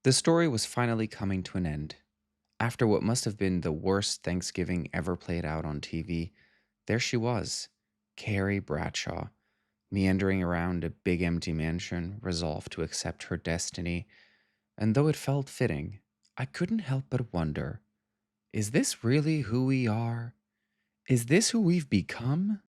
The story was finally coming to an end. After what must have been the worst Thanksgiving ever played out on TV, there she was, Carrie Bradshaw, meandering around a big empty mansion, resolved to accept her destiny. And though it felt fitting, I couldn't help but wonder, is this really who we are? Is this who we've become?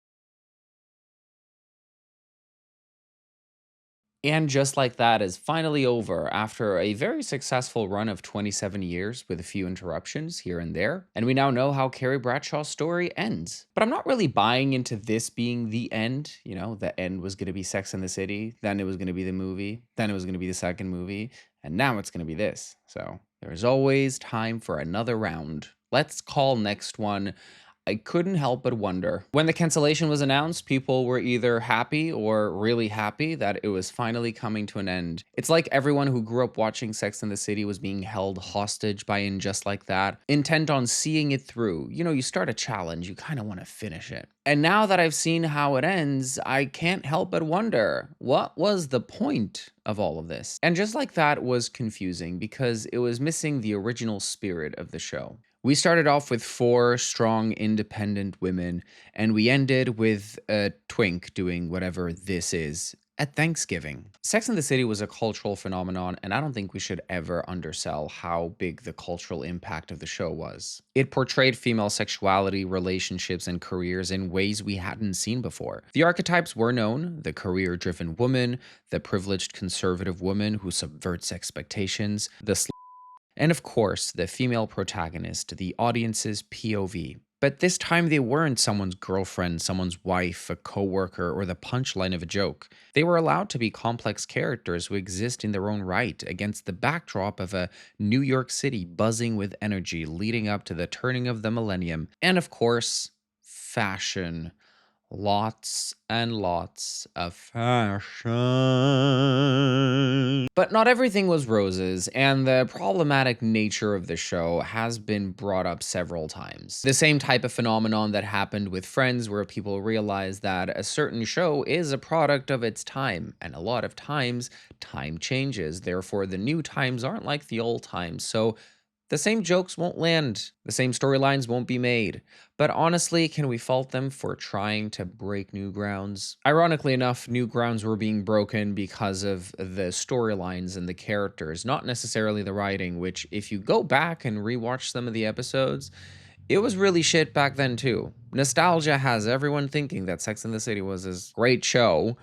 And just like that is finally over after a very successful run of 27 years with a few interruptions here and there. And we now know how Carrie Bradshaw's story ends. But I'm not really buying into this being the end. You know, the end was going to be Sex and the City, then it was going to be the movie, then it was going to be the second movie, and now it's going to be this. So there's always time for another round. Let's call next one. I couldn't help but wonder. When the cancellation was announced, people were either happy or really happy that it was finally coming to an end. It's like everyone who grew up watching Sex and the City was being held hostage by In Just Like That, intent on seeing it through. You know, you start a challenge, you kind of want to finish it. And now that I've seen how it ends, I can't help but wonder, what was the point of all of this? And Just Like That was confusing because it was missing the original spirit of the show. We started off with four strong, independent women, and we ended with a twink doing whatever this is at Thanksgiving. Sex and the City was a cultural phenomenon, and I don't think we should ever undersell how big the cultural impact of the show was. It portrayed female sexuality, relationships, and careers in ways we hadn't seen before. The archetypes were known: the career-driven woman, the privileged conservative woman who subverts expectations, the and of course, the female protagonist, the audience's POV. But this time they weren't someone's girlfriend, someone's wife, a coworker, or the punchline of a joke. They were allowed to be complex characters who exist in their own right against the backdrop of a New York City buzzing with energy leading up to the turning of the millennium. And of course, fashion. Lots and lots of fashion. But not everything was roses, and the problematic nature of the show has been brought up several times. The same type of phenomenon that happened with Friends, where people realize that a certain show is a product of its time, and a lot of times, time changes. Therefore, the new times aren't like the old times. So the same jokes won't land, the same storylines won't be made. But honestly, can we fault them for trying to break new grounds? Ironically enough, new grounds were being broken because of the storylines and the characters, not necessarily the writing, which, if you go back and rewatch some of the episodes, it was really shit back then too. Nostalgia has everyone thinking that Sex and the City was this great show.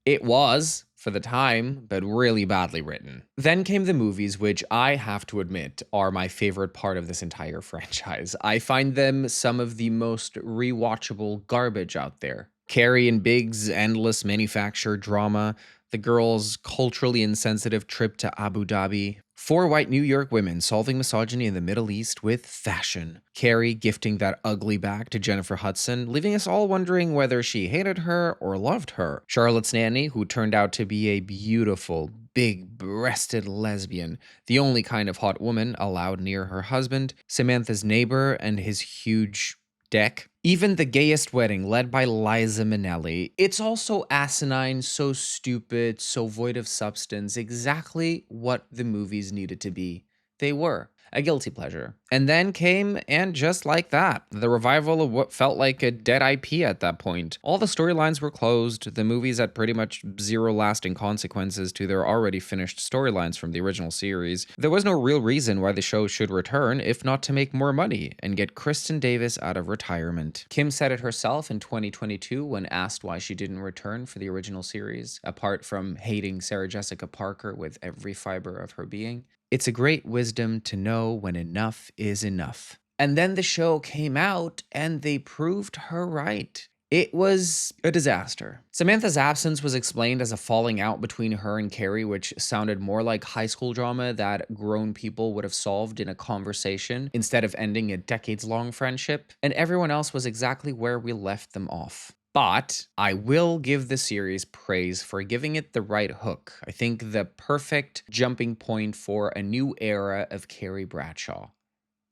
It was, for the time, but really badly written. Then came the movies, which I have to admit are my favorite part of this entire franchise. I find them some of the most rewatchable garbage out there. Carrie and Big's endless manufactured drama, the girls' culturally insensitive trip to Abu Dhabi, four white New York women solving misogyny in the Middle East with fashion, Carrie gifting that ugly bag to Jennifer Hudson, leaving us all wondering whether she hated her or loved her, Charlotte's nanny, who turned out to be a beautiful, big-breasted lesbian, the only kind of hot woman allowed near her husband, Samantha's neighbor and his huge deck. Even the gayest wedding, led by Liza Minnelli. It's also asinine, so stupid, so void of substance, exactly what the movies needed to be. They were. A guilty pleasure. And then came, and just like that, the revival of what felt like a dead IP at that point. All the storylines were closed, the movies had pretty much zero lasting consequences to their already finished storylines from the original series. There was no real reason why the show should return, if not to make more money and get Kristen Davis out of retirement. Kim said it herself in 2022 when asked why she didn't return for the original series, apart from hating Sarah Jessica Parker with every fiber of her being. It's a great wisdom to know when enough is enough. And then the show came out and they proved her right. It was a disaster. Samantha's absence was explained as a falling out between her and Carrie, which sounded more like high school drama that grown people would have solved in a conversation instead of ending a decades-long friendship. And everyone else was exactly where we left them off. But I will give the series praise for giving it the right hook. I think the perfect jumping point for a new era of Carrie Bradshaw.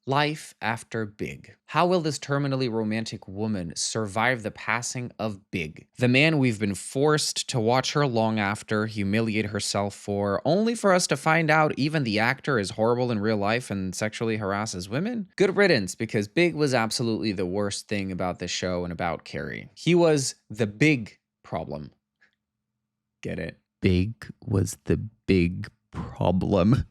Life after Big. How will this terminally romantic woman survive the passing of Big, the man we've been forced to watch her long after, humiliate herself for, only for us to find out even the actor is horrible in real life and sexually harasses women? Good riddance, because Big was absolutely the worst thing about the show and about Carrie. He was the big problem. Get it? Big was the big problem.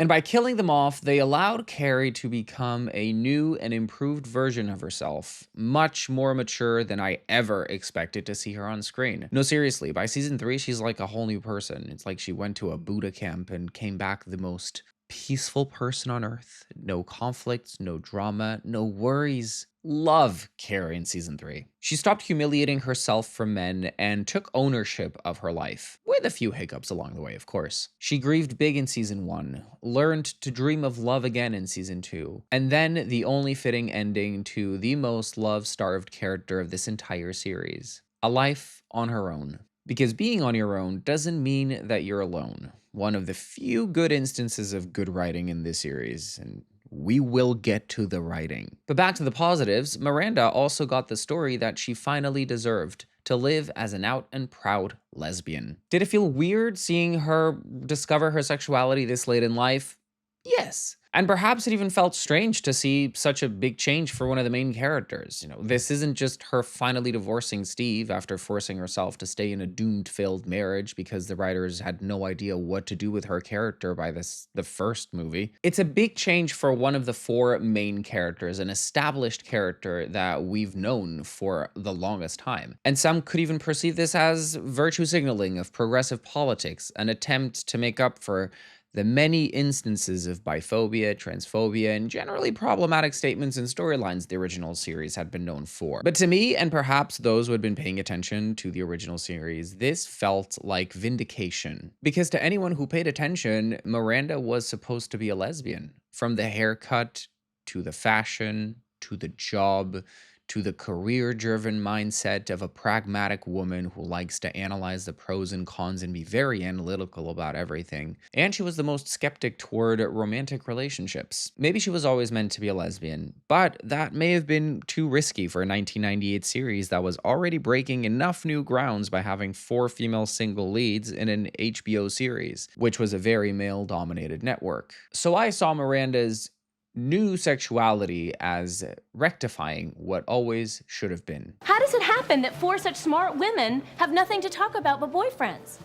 And by killing them off, they allowed Carrie to become a new and improved version of herself, much more mature than I ever expected to see her on screen. No, seriously, by season 3, she's like a whole new person. It's like she went to a Buddha camp and came back the most peaceful person on earth. No conflicts, no drama, no worries. Love Carrie in season 3. She stopped humiliating herself for men and took ownership of her life, with a few hiccups along the way, of course. She grieved big in season 1, learned to dream of love again in season 2, and then the only fitting ending to the most love-starved character of this entire series. A life on her own. Because being on your own doesn't mean that you're alone. One of the few good instances of good writing in this series, and we will get to the writing. But back to the positives, Miranda also got the story that she finally deserved, to live as an out and proud lesbian. Did it feel weird seeing her discover her sexuality this late in life? Yes. And perhaps it even felt strange to see such a big change for one of the main characters. This isn't just her finally divorcing Steve after forcing herself to stay in a doomed failed marriage because the writers had no idea what to do with her character by the first movie. It's a big change for one of the 4 main characters, an established character that we've known for the longest time. And some could even perceive this as virtue signaling of progressive politics, an attempt to make up for the many instances of biphobia, transphobia, and generally problematic statements and storylines the original series had been known for. But to me, and perhaps those who had been paying attention to the original series, this felt like vindication. Because to anyone who paid attention, Miranda was supposed to be a lesbian. From the haircut, to the fashion, to the job, to the career-driven mindset of a pragmatic woman who likes to analyze the pros and cons and be very analytical about everything. And she was the most skeptic toward romantic relationships. Maybe she was always meant to be a lesbian, but that may have been too risky for a 1998 series that was already breaking enough new grounds by having 4 female single leads in an HBO series, which was a very male-dominated network. So I saw Miranda's new sexuality as rectifying what always should have been. How does it happen that 4 such smart women have nothing to talk about but boyfriends?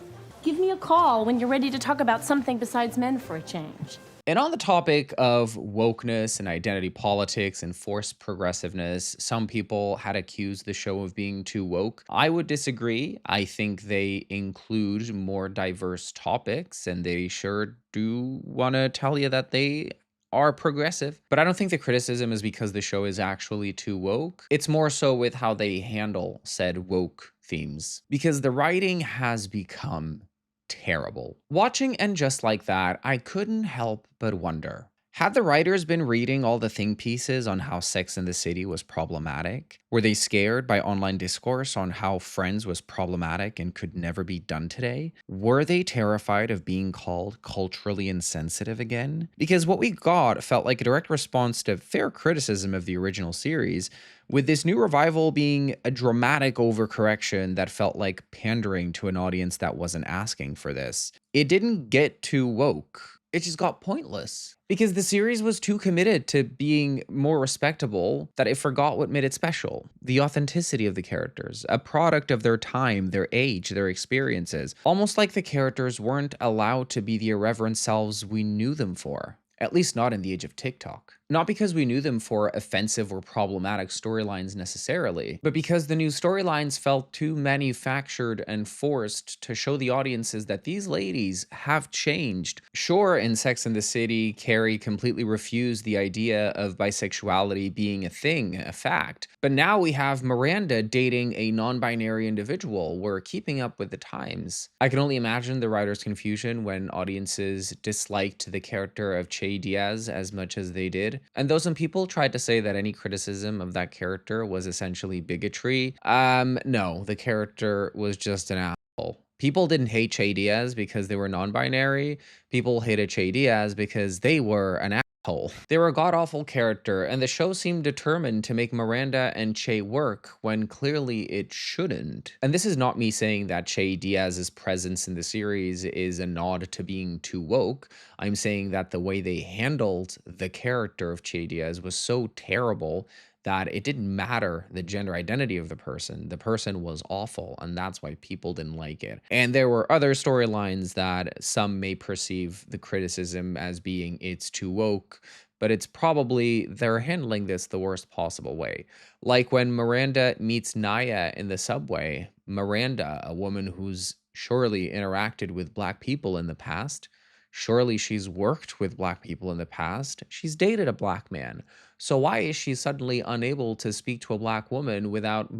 Give me a call when you're ready to talk about something besides men for a change. And on the topic of wokeness and identity politics and forced progressiveness, some people had accused the show of being too woke. I would disagree. I think they include more diverse topics, and they sure do want to tell you that they are progressive, but I don't think the criticism is because the show is actually too woke. It's more so with how they handle said woke themes, because the writing has become terrible. Watching And Just Like That, I couldn't help but wonder, had the writers been reading all the think pieces on how Sex and the City was problematic? Were they scared by online discourse on how Friends was problematic and could never be done today? Were they terrified of being called culturally insensitive again? Because what we got felt like a direct response to fair criticism of the original series, with this new revival being a dramatic overcorrection that felt like pandering to an audience that wasn't asking for this. It didn't get too woke. It just got pointless. Because the series was too committed to being more respectable that it forgot what made it special. The authenticity of the characters, a product of their time, their age, their experiences. Almost like the characters weren't allowed to be the irreverent selves we knew them for. At least not in the age of TikTok. Not because we knew them for offensive or problematic storylines necessarily, but because the new storylines felt too manufactured and forced to show the audiences that these ladies have changed. Sure, in Sex and the City, Carrie completely refused the idea of bisexuality being a thing, a fact. But now we have Miranda dating a non-binary individual. We're keeping up with the times. I can only imagine the writer's confusion when audiences disliked the character of Che Diaz as much as they did. And though some people tried to say that any criticism of that character was essentially bigotry, no, the character was just an asshole. People didn't hate Che Diaz because they were non-binary. People hated Che Diaz because they were an asshole. hole. They were a god-awful character, and the show seemed determined to make Miranda and Che work when clearly it shouldn't. And this is not me saying that Che Diaz's presence in the series is a nod to being too woke. I'm saying that the way they handled the character of Che Diaz was so terrible that it didn't matter the gender identity of the person. The person was awful, and that's why people didn't like it. And there were other storylines that some may perceive the criticism as being it's too woke, but it's probably they're handling this the worst possible way. Like when Miranda meets Naya in the subway, Miranda, a woman who's surely interacted with black people in the past, surely she's worked with black people in the past, she's dated a black man. So why is she suddenly unable to speak to a black woman without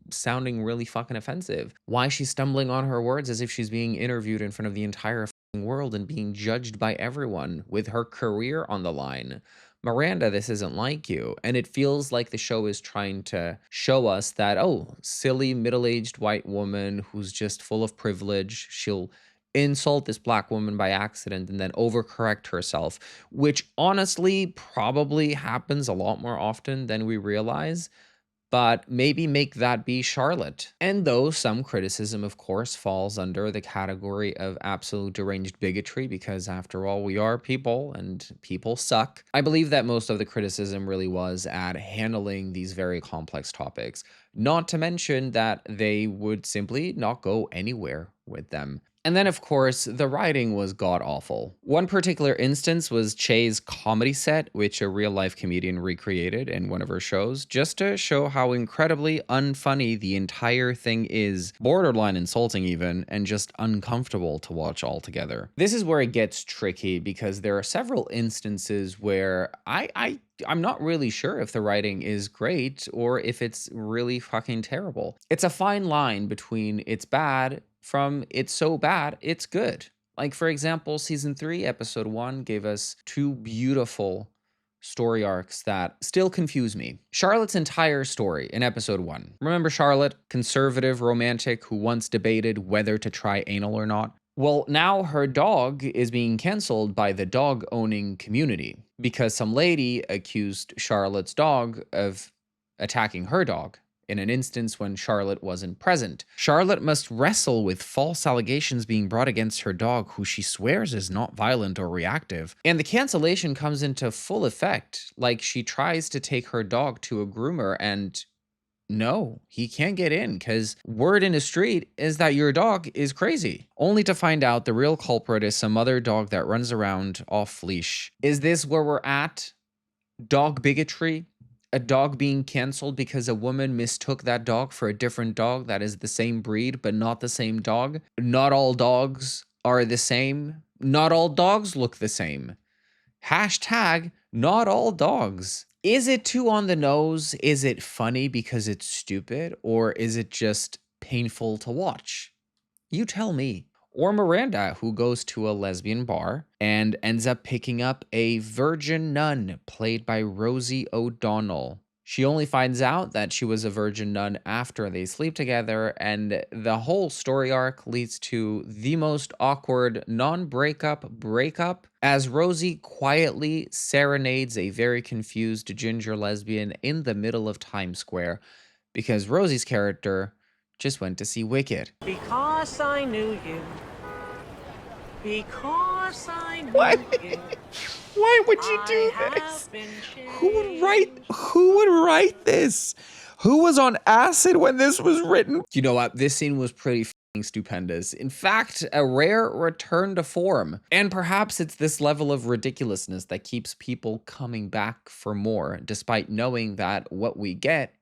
sounding really fucking offensive? Why is she stumbling on her words as if she's being interviewed in front of the entire fucking world and being judged by everyone with her career on the line? Miranda, this isn't like you. And it feels like the show is trying to show us that, oh, silly middle-aged white woman who's just full of privilege. She'll insult this black woman by accident and then overcorrect herself, which honestly probably happens a lot more often than we realize, but maybe make that be Charlotte. And though some criticism, of course, falls under the category of absolute deranged bigotry, because after all, we are people and people suck, I believe that most of the criticism really was at handling these very complex topics, not to mention that they would simply not go anywhere with them. And then, of course, the writing was god-awful. One particular instance was Che's comedy set, which a real-life comedian recreated in one of her shows, just to show how incredibly unfunny the entire thing is, borderline insulting even, and just uncomfortable to watch altogether. This is where it gets tricky, because there are several instances where I'm not really sure if the writing is great or if it's really fucking terrible. It's a fine line between it's bad from it's so bad, it's good. Like, for example, season 3, episode 1 gave us two beautiful story arcs that still confuse me. Charlotte's entire story in episode 1. Remember Charlotte, conservative romantic who once debated whether to try anal or not? Well, now her dog is being canceled by the dog owning community because some lady accused Charlotte's dog of attacking her dog in an instance when Charlotte wasn't present. Charlotte must wrestle with false allegations being brought against her dog, who she swears is not violent or reactive. And the cancellation comes into full effect, like she tries to take her dog to a groomer and no, he can't get in because word in the street is that your dog is crazy. Only to find out the real culprit is some other dog that runs around off leash. Is this where we're at? Dog bigotry? A dog being canceled because a woman mistook that dog for a different dog that is the same breed but not the same dog? Not all dogs are the same. Not all dogs look the same. Hashtag not all dogs. Is it too on the nose? Is it funny because it's stupid? Or is it just painful to watch? You tell me. Or Miranda, who goes to a lesbian bar and ends up picking up a virgin nun played by Rosie O'Donnell. She only finds out that she was a virgin nun after they sleep together, and the whole story arc leads to the most awkward non-breakup breakup as Rosie quietly serenades a very confused ginger lesbian in the middle of Times Square because Rosie's character just went to see Wicked. Because I knew you. Because I knew What? you. Why would you do I this? have been Who would write this? Who was on acid when this was written? You know what? This scene was pretty fucking stupendous. In fact, a rare return to form. And perhaps it's this level of ridiculousness that keeps people coming back for more, despite knowing that what we get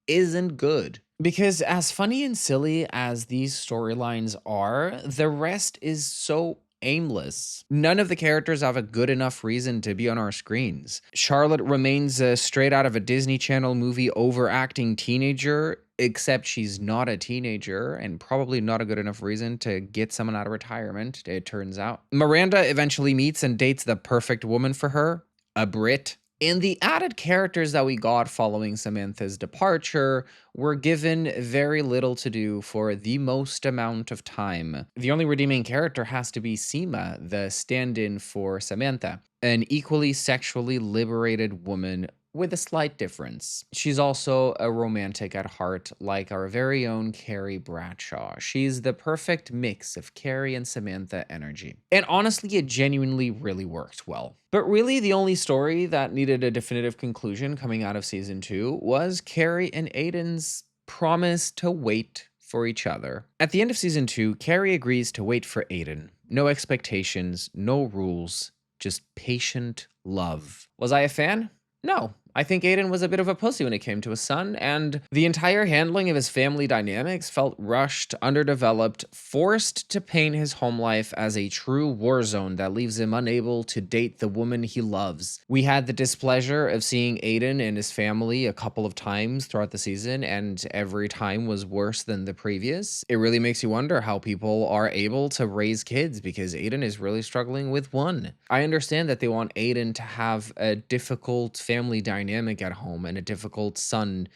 isn't good. Because as funny and silly as these storylines are, the rest is so aimless. None of the characters have a good enough reason to be on our screens. Charlotte remains a straight out of a Disney Channel movie overacting teenager, except she's not a teenager and probably not a good enough reason to get someone out of retirement, it turns out. Miranda eventually meets and dates the perfect woman for her, a Brit. And the added characters that we got following Samantha's departure were given very little to do for the most amount of time. The only redeeming character has to be Seema, the stand-in for Samantha. an equally sexually liberated woman with a slight difference. She's also a romantic at heart, like our very own Carrie Bradshaw. She's the perfect mix of Carrie and Samantha energy. And honestly, it genuinely really worked well. But really, the only story that needed a definitive conclusion coming out of season 2 was Carrie and Aiden's promise to wait for each other. At the end of season 2, Carrie agrees to wait for Aiden. No expectations, no rules, just patient love. Was I a fan? No. I think Aiden was a bit of a pussy when it came to his son, and the entire handling of his family dynamics felt rushed, underdeveloped, forced to paint his home life as a true war zone that leaves him unable to date the woman he loves. We had the displeasure of seeing Aiden and his family a couple of times throughout the season, and every time was worse than the previous. It really makes you wonder how people are able to raise kids, because Aiden is really struggling with one. I understand that they want Aiden to have a difficult family dynamic at home and a difficult son,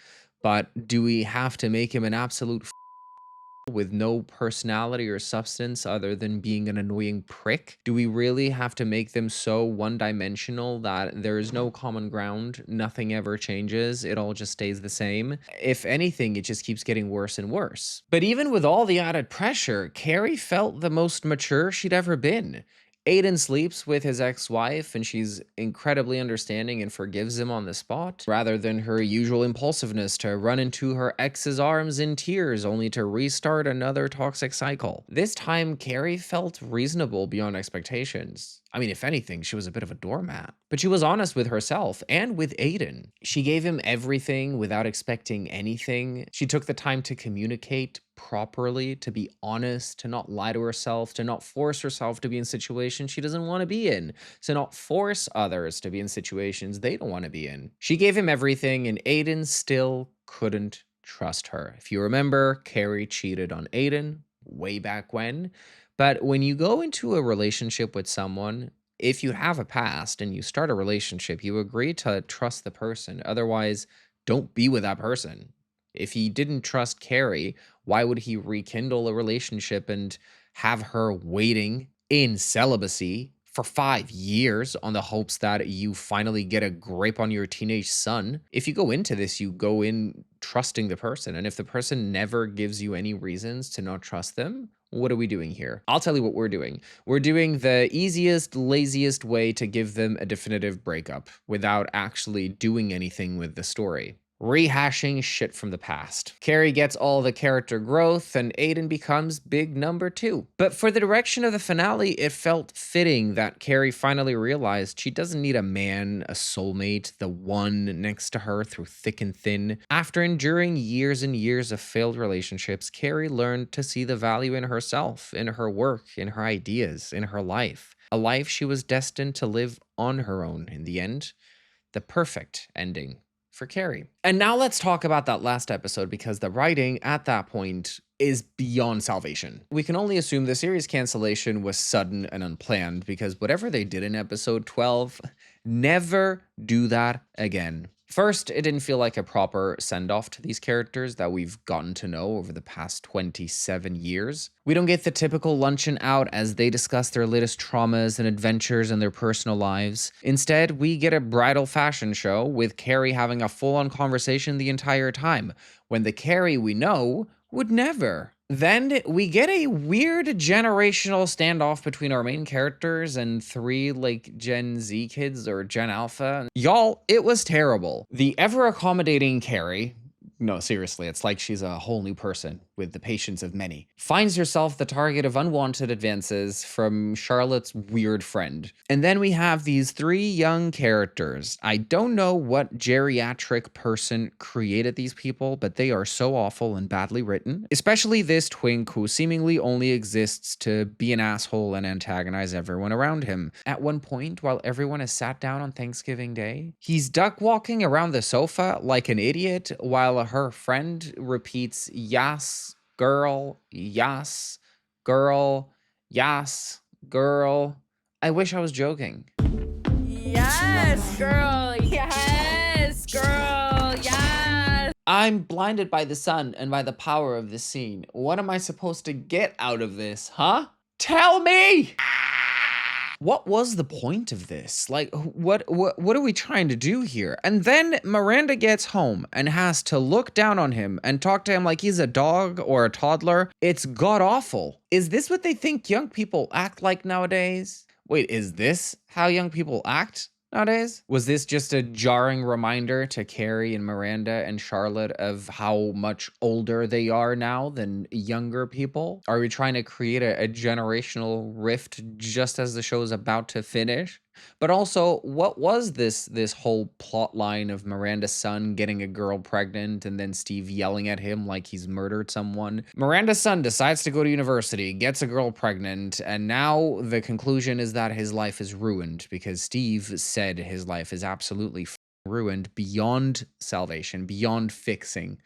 but do we have to make him an absolute with no personality or substance other than being an annoying prick? Do we really have to make them so one-dimensional that there is no common ground, nothing ever changes, it all just stays the same? If anything, it just keeps getting worse and worse. But even with all the added pressure, Carrie felt the most mature she'd ever been. Aiden sleeps with his ex-wife and she's incredibly understanding and forgives him on the spot, rather than her usual impulsiveness to run into her ex's arms in tears only to restart another toxic cycle. This time, Carrie felt reasonable beyond expectations. I mean, if anything, she was a bit of a doormat. But she was honest with herself and with Aiden. She gave him everything without expecting anything. She took the time to communicate properly, to be honest, to not lie to herself, to not force herself to be in situations she doesn't want to be in, to not force others to be in situations they don't want to be in. She gave him everything, and Aiden still couldn't trust her. If you remember, Carrie cheated on Aiden way back when. But when you go into a relationship with someone, if you have a past and you start a relationship, you agree to trust the person. Otherwise, don't be with that person. If he didn't trust Carrie, why would he rekindle a relationship and have her waiting in celibacy for 5 years on the hopes that you finally get a grip on your teenage son? If you go into this, you go in trusting the person. And if the person never gives you any reasons to not trust them, what are we doing here? I'll tell you what we're doing. We're doing the easiest, laziest way to give them a definitive breakup without actually doing anything with the story. Rehashing shit from the past. Carrie gets all the character growth and Aiden becomes big number 2. But for the direction of the finale, it felt fitting that Carrie finally realized she doesn't need a man, a soulmate, the one next to her through thick and thin. After enduring years and years of failed relationships, Carrie learned to see the value in herself, in her work, in her ideas, in her life. A life she was destined to live on her own in the end. The perfect ending for Carrie. And now let's talk about that last episode, because the writing at that point is beyond salvation. We can only assume the series cancellation was sudden and unplanned, because whatever they did in episode 12, never do that again. First, it didn't feel like a proper send-off to these characters that we've gotten to know over the past 27 years. We don't get the typical luncheon out as they discuss their latest traumas and adventures in their personal lives. Instead, we get a bridal fashion show with Carrie having a full-on conversation the entire time, when the Carrie we know would never. Then we get a weird generational standoff between our main characters and 3 like Gen Z kids or Gen Alpha. Y'all, it was terrible. The ever accommodating Carrie, no, seriously, it's like she's a whole new person with the patience of many, finds herself the target of unwanted advances from Charlotte's weird friend. And then we have these 3 young characters. I don't know what geriatric person created these people, but they are so awful and badly written. Especially this twink who seemingly only exists to be an asshole and antagonize everyone around him. At one point, while everyone is sat down on Thanksgiving Day, he's duck walking around the sofa like an idiot while her friend repeats yas, girl, yas, girl, yas, girl. I wish I was joking. Yes, girl. Yes, girl. Yes. I'm blinded by the sun and by the power of this scene. What am I supposed to get out of this, huh? Tell me! What was the point of this? Like, what are we trying to do here? And then Miranda gets home and has to look down on him and talk to him like he's a dog or a toddler. It's god awful. Is this what they think young people act like nowadays? Wait, is this how young people act nowadays? Was this just a jarring reminder to Carrie and Miranda and Charlotte of how much older they are now than younger people? Are we trying to create a generational rift just as the show is about to finish? But also, what was this whole plot line of Miranda's son getting a girl pregnant and then Steve yelling at him like he's murdered someone? Miranda's son decides to go to university, gets a girl pregnant, and now the conclusion is that his life is ruined because Steve said his life is absolutely ruined beyond salvation, beyond fixing.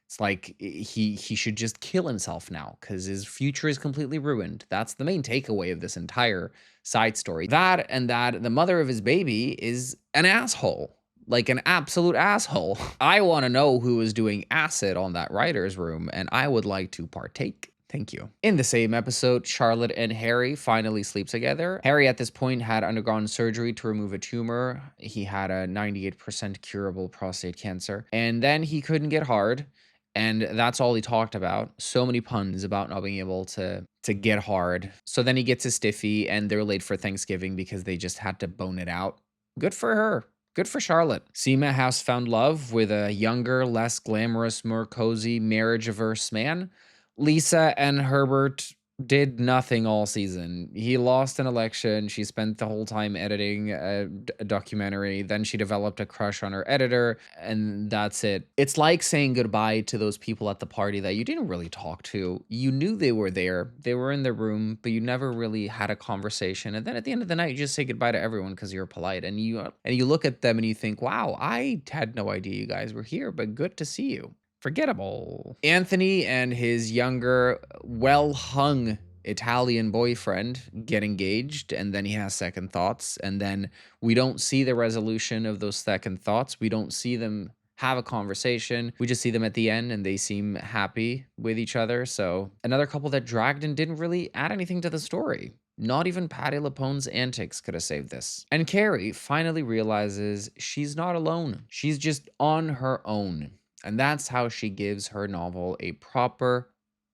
It's like he should just kill himself now because his future is completely ruined. That's the main takeaway of this entire side story. That the mother of his baby is an asshole. Like an absolute asshole. I want to know who is doing acid on that writer's room, and I would like to partake. Thank you. In the same episode, Charlotte and Harry finally sleep together. Harry at this point had undergone surgery to remove a tumor. He had a 98% curable prostate cancer, and then he couldn't get hard. And that's all he talked about. So many puns about not being able to get hard. So then he gets a stiffy and they're late for Thanksgiving because they just had to bone it out. Good for her. Good for Charlotte. Seema has found love with a younger, less glamorous, more cozy, marriage-averse man. Lisa and Herbert did nothing all season. He lost an election. She spent the whole time editing a documentary. Then she developed a crush on her editor, and that's it. It's like saying goodbye to those people at the party that you didn't really talk to. You knew they were there. They were in the room, but you never really had a conversation. And then at the end of the night, you just say goodbye to everyone because you're polite. And you look at them and you think, wow, I had no idea you guys were here, but good to see you. Forgettable. Anthony and his younger, well-hung Italian boyfriend get engaged, and then he has second thoughts, and then we don't see the resolution of those second thoughts. We don't see them have a conversation. We just see them at the end, and they seem happy with each other. So another couple that dragged and didn't really add anything to the story. Not even Patti LuPone's antics could have saved this. And Carrie finally realizes she's not alone. She's just on her own. And that's how she gives her novel a proper,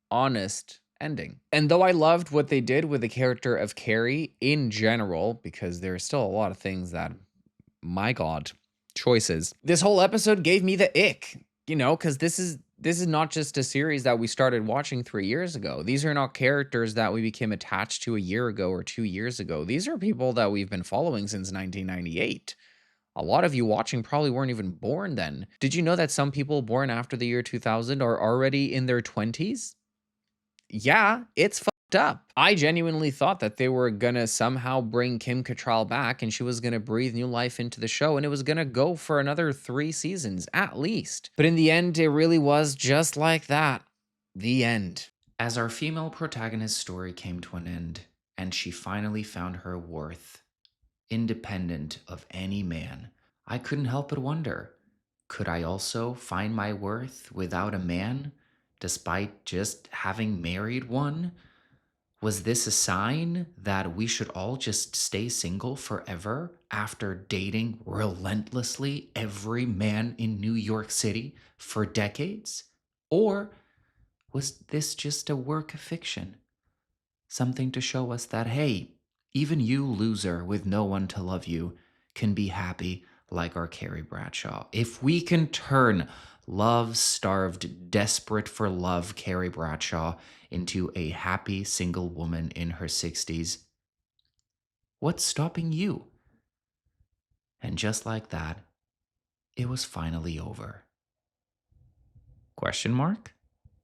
honest ending. And though I loved what they did with the character of Carrie in general, because there's still a lot of things that, my God, choices. This whole episode gave me the ick, because this is not just a series that we started watching 3 years ago. These are not characters that we became attached to a year ago or 2 years ago. These are people that we've been following since 1998. A lot of you watching probably weren't even born then. Did you know that some people born after the year 2000 are already in their 20s? Yeah, it's fucked up. I genuinely thought that they were gonna somehow bring Kim Cattrall back and she was gonna breathe new life into the show and it was gonna go for another 3 seasons, at least. But in the end, it really was just like that. The end. As our female protagonist's story came to an end, and she finally found her worth, independent of any man, I couldn't help but wonder, could I also find my worth without a man, despite just having married one? Was this a sign that we should all just stay single forever after dating relentlessly every man in New York City for decades? Or was this just a work of fiction? Something to show us that, hey, even you, loser with no one to love you, can be happy like our Carrie Bradshaw. If we can turn love-starved, desperate for love Carrie Bradshaw into a happy single woman in her 60s, what's stopping you? And just like that, it was finally over. Question mark?